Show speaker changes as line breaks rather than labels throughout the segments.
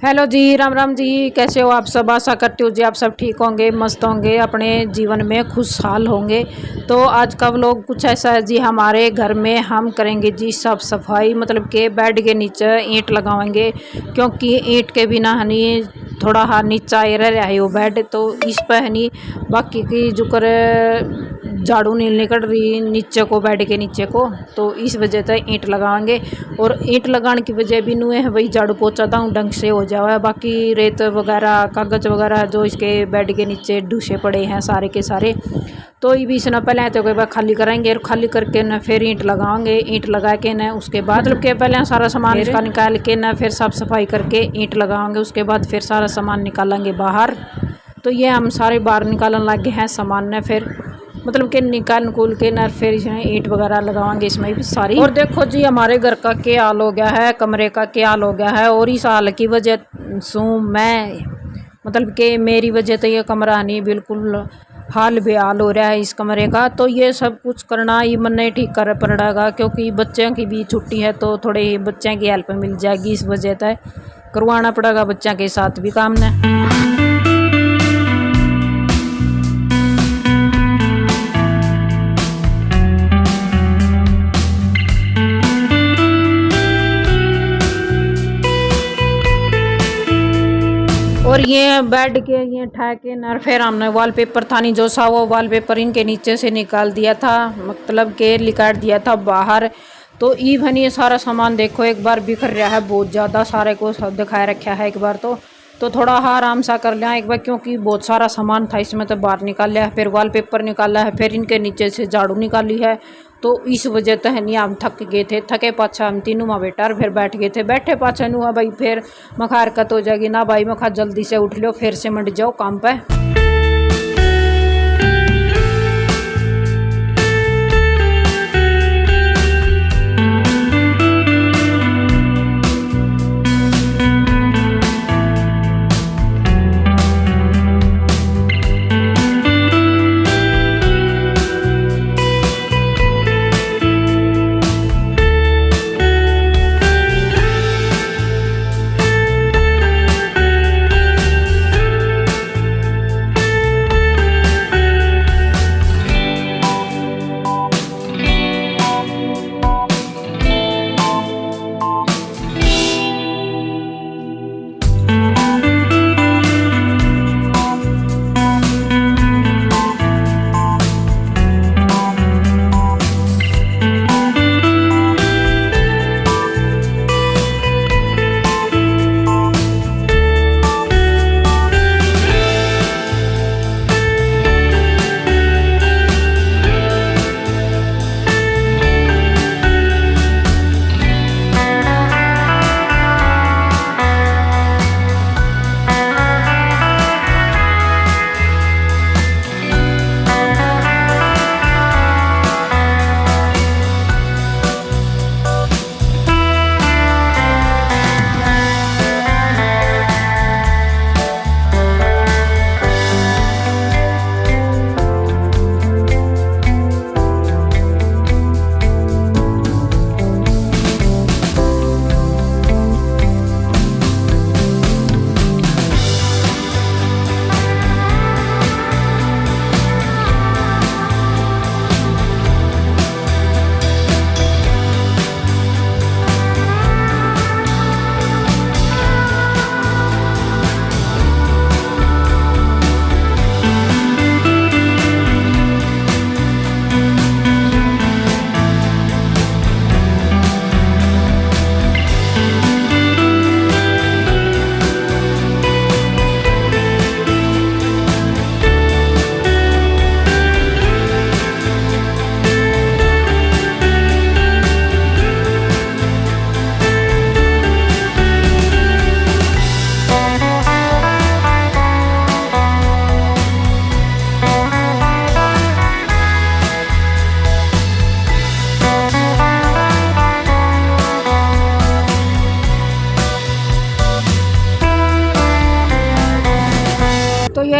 Hello जी, राम राम जी। कैसे हो आप सब? आशा करती हूँ जी आप सब ठीक होंगे, मस्त होंगे, अपने जीवन में खुशहाल होंगे। तो आज का व्लॉग कुछ ऐसा है जी। हमारे घर में हम करेंगे जी साफ सफाई, मतलब कि बेड के नीचे ईंट लगाएंगे, क्योंकि ईंट के बिना हनी थोड़ा हाँ नीचा रह रहा है वो बेड। तो इस पर हनी बाकी की जो कर झाड़ू नहीं निकल रही नीचे को, बेड के नीचे को, तो इस वजह से ईंट लगाएंगे। और ईंट लगाने की वजह भी नुए है वही झाड़ू पोछा दाऊँ ढंग से हो जाए। बाकी रेत वगैरह कागज़ वगैरह जो इसके बेड के नीचे डूसे पड़े हैं सारे के सारे, तो ये भी इसने पहले तो एक बार खाली कराएंगे और खाली करके न फिर ईंट लगाएंगे। ईंट लगा के न उसके बाद मतलब के पहले सारा सामान इसका निकाल के न फिर साफ़ सफाई करके ईंट लगाएंगे। उसके बाद फिर सारा सामान निकालेंगे बाहर। तो ये हम सारे बाहर निकालने लगे हैं सामान न, फिर मतलब कि निकाल के न फिर इसमें ईंट वगैरह लगाएंगे इसमें भी सारी। और देखो जी हमारे घर का क्या हाल हो गया है, कमरे का क्या हाल हो गया है। और इस हाल की वजह से मैं मतलब कि मेरी वजह तो ये कमरा नहीं बिल्कुल हाल बेहाल हो रहा है इस कमरे का। तो ये सब कुछ करना ही मन नहीं ठीक कर पड़ेगा, क्योंकि बच्चों की भी छुट्टी है तो थोड़े बच्चों की हेल्प मिल जाएगी। इस वजह से करवाना पड़ेगा बच्चों के साथ भी काम ने। और ये बेड के ये ठेके न फिर हमने वॉलपेपर था नहीं जो सा वो वॉलपेपर इनके नीचे से निकाल दिया था, मतलब के निकाल दिया था बाहर। तो इवन ये सारा सामान देखो एक बार बिखर रहा है बहुत ज़्यादा, सारे को सब दिखाए रखा है एक बार। तो थोड़ा हाँ आराम सा कर लिया एक बार, क्योंकि बहुत सारा सामान था इसमें। तो बाहर निकाल लिया है, फिर वॉलपेपर निकाला है, फिर इनके नीचे से झाड़ू निकाली है। तो इस वजह से नहीं हम थक गए थे, थके पाछा हम तीनों माँ बेटा फिर बैठ गए थे। बैठे पाछा नुआ भाई फिर मखा हरकत हो जाएगी ना भाई, मखा जल्दी से उठ लो फिर से मंड जाओ काम पे।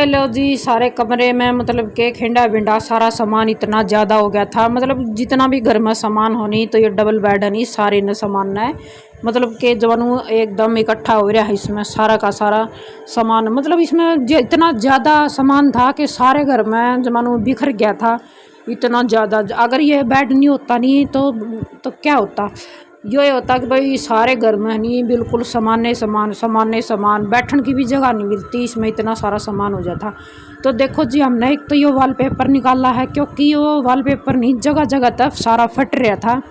ये लो जी, सारे कमरे में मतलब के खिंडा बिंडा सारा सामान इतना ज़्यादा हो गया था। मतलब जितना भी घर में सामान होनी तो ये डबल बेड नहीं सारे न सामान है, मतलब के जवानू एकदम इकट्ठा हो रहा है इसमें सारा का सारा सामान। मतलब इसमें इतना ज़्यादा सामान था कि सारे घर में जवानू बिखर गया था इतना ज़्यादा। अगर ये बेड नहीं होता नहीं तो क्या होता, ये होता कि भाई सारे घर में नहीं बिल्कुल सामान बैठने की भी जगह नहीं मिलती, इसमें इतना सारा सामान हो जाता। तो देखो जी, हमने एक तो ये वॉलपेपर निकाला है, क्योंकि वो वॉलपेपर नहीं जगह जगह तक सारा फट रहा था,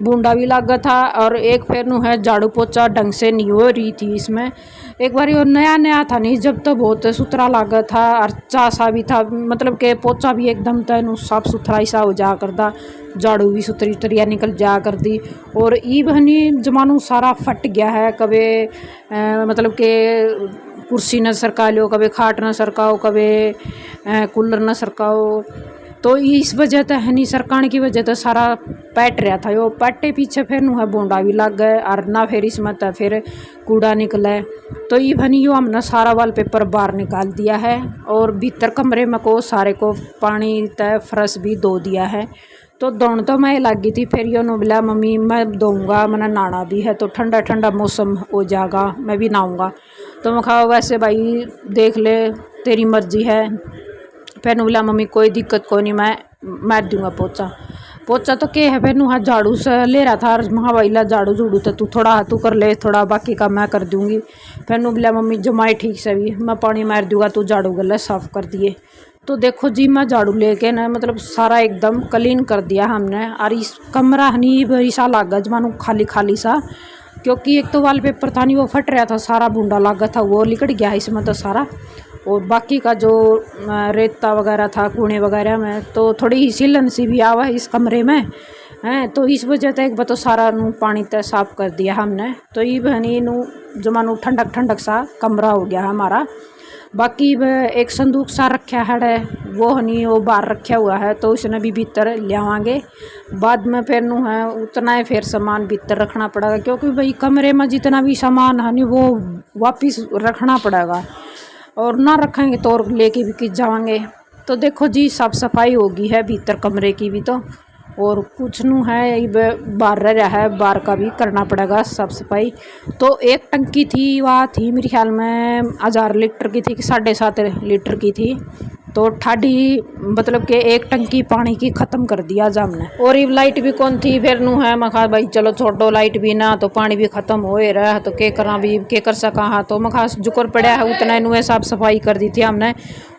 बूंदा भी लगा था। और एक फेरनू है झाड़ू पोछा ढंग से नहीं हो रही थी इसमें। एक बार वो नया नया था नहीं जब तो बहुत सुथरा लगा था और सा भी था, मतलब के पोछा भी एकदम तैनु साफ सुथरा सा हो जा करता, झाड़ू भी सुथरी सुथरिया निकल जा कर दी। और ई बहनी जमानू सारा फट गया है, कभी मतलब के कुर्सी न सरका लो, कभी खाट न सरकाओ, कभी कूलर न सरकाओ। तो इस वजह से है नहीं सरकाने की वजह से सारा पैट रहा था। यो पैटे पीछे फिर नु है बोंडा भी लग गए और ना फिर इसमें तो फिर कूड़ा निकले। तो ये भनी यो हमने सारा वॉलपेपर बाहर निकाल दिया है और भीतर कमरे में को सारे को पानी तय फर्श भी धो दिया है। तो दौड़ तो मैं लगी थी, फिर यो नो बोला मम्मी मैं धोऊँगा, मैंने नहाना भी है तो ठंडा ठंडा मौसम हो जाएगा मैं भी नहाऊँगा। तो मैं कहा वैसे भाई देख ले तेरी मर्जी है। फिर बोला मम्मी कोई दिक्कत कोई नहीं, मैं मार दूंगा पोछा तो क्या है। फिर हाथ झाड़ू से ले रहा था, महा भाई ला झाड़ू झूड़ू तो तू थोड़ा तू कर ले, थोड़ा बाकी का मैं कर दूंगी। फिर बोला मम्मी जमाई ठीक से भी मैं पानी मार दूंगा, तू झाड़ू गले साफ कर दिए। तो देखो जी मैं झाड़ू लेके ना मतलब सारा एकदम क्लीन कर दिया हमने। और इस कमरा नहीं भरी सा लागा जमानू खाली खाली सा, क्योंकि एक तो वॉलपेपर था नहीं वो फट रहा था, सारा बूंदा लगा था वो लिकट गया इसमें तो सारा। और बाकी का जो रेता वगैरह था कूड़े वगैरह में तो थोड़ी ही सिलन सी भी आवा है इस कमरे में हैं। तो इस वजह से एक बार तो सारा नू पानी तय साफ कर दिया हमने। तो ये बहनी नू जमानू ठंडक ठंडक सा कमरा हो गया हमारा। बाकी एक संदूक सा रखा है वो हनी वो बाहर रखा हुआ है, तो उसने भी भीतर ले आवांगे बाद में। फिर नू है उतना ही फिर सामान भीतर रखना पड़ेगा, क्योंकि भाई कमरे में जितना भी सामान है वो वापिस रखना पड़ेगा और ना रखेंगे तो और लेके भी किस जाएंगे। तो देखो जी साफ सफाई होगी है भीतर कमरे की भी तो, और कुछ नू है बाहर रह है, बाहर का भी करना पड़ेगा साफ सफाई। तो एक टंकी थी वह थी मेरे ख्याल में 1000 लीटर की थी कि 7.5 लीटर की थी। तो ठाडी मतलब कि एक टंकी पानी की ख़त्म कर दिया जा हमने। और ये लाइट भी कौन थी फिर नू है मैं कहा भाई चलो छोड़ो लाइट भी ना तो पानी भी ख़त्म हो रहा तो के करा भी के कर सका। हाँ तो मैं खास जुकर पड़ा है उतना नुए साफ सफाई कर दी थी हमने।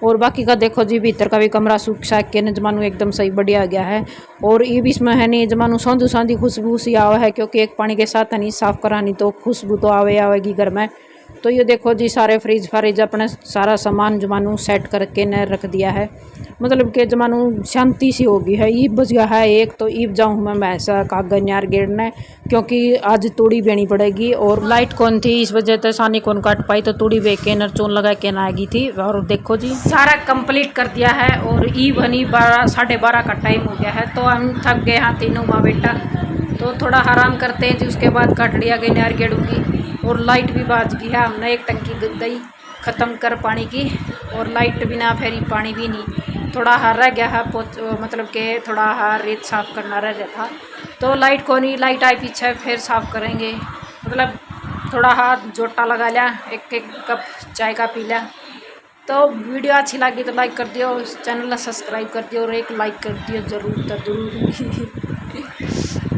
और बाकी का देखो जी भीतर का भी कमरा सूख साख के न जमानू एकदम सही बढ़िया गया है। और ये भी इसमें है नहीं जमानू सौंधू सौंधी खुशबू सी आवा है, क्योंकि एक पानी के साथ है नहीं साफ़ करानी तो खुशबू तो आवेगी घर में। तो ये देखो जी सारे फ्रिज फ्रिज अपने सारा सामान जमानू सेट करके न रख दिया है, मतलब कि जमानू शांति सी होगी है। ईब बच गया है एक, तो ईब जाऊँ मैं भैंसा कागज यार गेड़ने, क्योंकि आज तूड़ी बेनी पड़ेगी। और लाइट कौन थी इस वजह से सानी कौन काट पाई, तो तूड़ी बे के नर चून लगा के ना आएगी थी। और देखो जी सारा कंप्लीट कर दिया है और ईब हनी 12:30 का टाइम हो गया है। तो हम थक गए हाँ तीनों माँ बेटा, तो थोड़ा आराम करते हैं जी, उसके बाद कटड़िया गई नार गेड़ूंगी। और लाइट भी बाज गई है, हमने एक टंकी गई ख़त्म कर पानी की, और लाइट भी ना फेरी पानी भी नहीं, थोड़ा हार रह गया है मतलब कि थोड़ा हार रेत साफ़ करना रह गया था। तो लाइट को नहीं लाइट आई पीछे फिर साफ़ करेंगे, मतलब थोड़ा हाथ जोटा लगा लिया, एक कप चाय का पी लिया। तो वीडियो अच्छी लगी तो लाइक कर दियो, चैनल सब्सक्राइब कर दियो और एक लाइक कर दियो ज़रूर।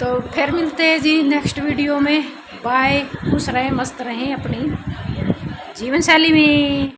तो फिर मिलते हैं जी नेक्स्ट वीडियो में। बाय, खुश रहें मस्त रहें अपनी जीवन शैली में।